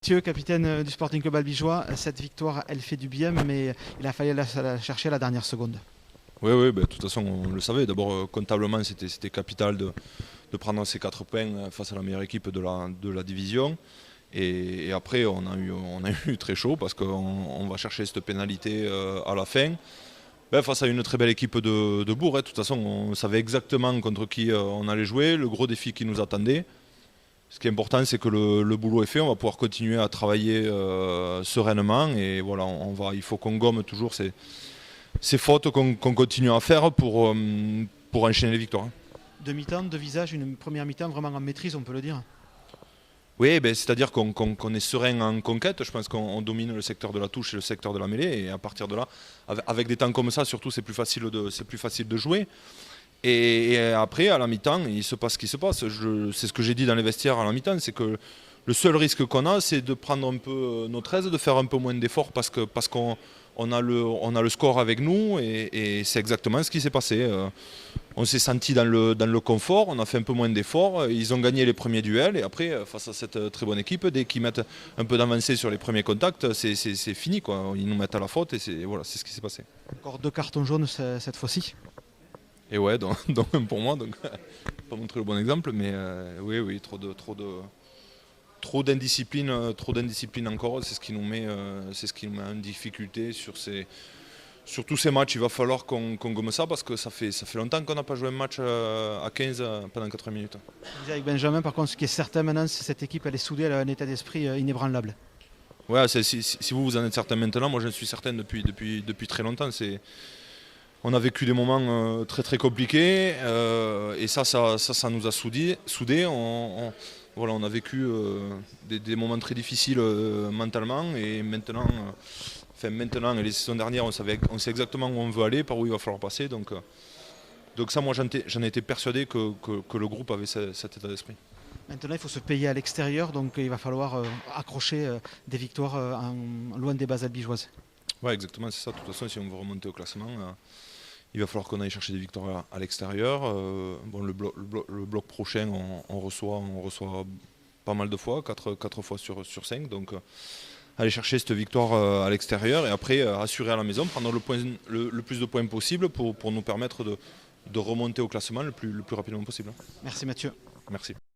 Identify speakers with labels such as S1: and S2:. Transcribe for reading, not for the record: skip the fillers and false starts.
S1: Mathieu, capitaine du Sporting Club Albigeois, cette victoire, elle fait du bien, mais il a fallu la chercher à la dernière seconde.
S2: Oui, de toute façon, on le savait. D'abord, comptablement, c'était capital de prendre ces 4 points face à la meilleure équipe de la division. Et après, on a eu très chaud parce qu'on va chercher cette pénalité à la fin. Face à une très belle équipe de Bourg. De toute façon, on savait exactement contre qui on allait jouer, le gros défi qui nous attendait. Ce qui est important, c'est que le boulot est fait. On va pouvoir continuer à travailler sereinement. Et voilà, il faut qu'on gomme toujours ces fautes qu'on continue à faire pour enchaîner les victoires.
S1: Deux mi-temps, deux visages, une première mi-temps vraiment en maîtrise, on peut le dire.
S2: Oui, c'est-à-dire qu'on est serein en conquête. Je pense qu'on domine le secteur de la touche et le secteur de la mêlée. Et à partir de là, avec des temps comme ça, surtout, c'est plus facile de jouer. Et après, à la mi-temps, il se passe ce qui se passe. C'est ce que j'ai dit dans les vestiaires à la mi-temps, c'est que le seul risque qu'on a, c'est de prendre un peu notre aise, de faire un peu moins d'efforts parce qu'on a le score avec nous. Et c'est exactement ce qui s'est passé. On s'est senti dans le confort, on a fait un peu moins d'efforts. Ils ont gagné les premiers duels et après, face à cette très bonne équipe, dès qu'ils mettent un peu d'avancée sur les premiers contacts, c'est fini, quoi. Ils nous mettent à la faute et c'est ce qui s'est passé.
S1: Encore deux cartons jaunes cette fois-ci.
S2: Et ouais, donc un pour moi, donc pas montrer le bon exemple, mais oui, trop d'indiscipline encore, c'est ce qui nous met en difficulté sur tous ces matchs. Il va falloir qu'on gomme ça parce que ça fait longtemps qu'on n'a pas joué un match à 15 pendant 80 minutes.
S1: Vous disiez avec Benjamin, par contre, ce qui est certain maintenant, c'est que cette équipe, elle est soudée, elle a un état d'esprit inébranlable.
S2: Ouais, si vous en êtes certain maintenant, moi je suis certain depuis très longtemps. On a vécu des moments très compliqués et ça nous a soudés. Voilà, on a vécu des moments très difficiles mentalement et maintenant et les saisons dernières, on sait exactement où on veut aller, par où il va falloir passer. Donc ça, moi j'en étais persuadé que le groupe avait cet état d'esprit.
S1: Maintenant, il faut se payer à l'extérieur, donc il va falloir accrocher des victoires loin des bases albigeoises.
S2: Ouais, exactement, c'est ça. De toute façon, si on veut remonter au classement, il va falloir qu'on aille chercher des victoires à l'extérieur. Le bloc prochain, on reçoit pas mal de fois, 4 fois sur 5. Donc, aller chercher cette victoire à l'extérieur et après assurer à la maison, prendre le plus de points possible pour nous permettre de remonter au classement le plus rapidement possible.
S1: Merci Mathieu.
S2: Merci.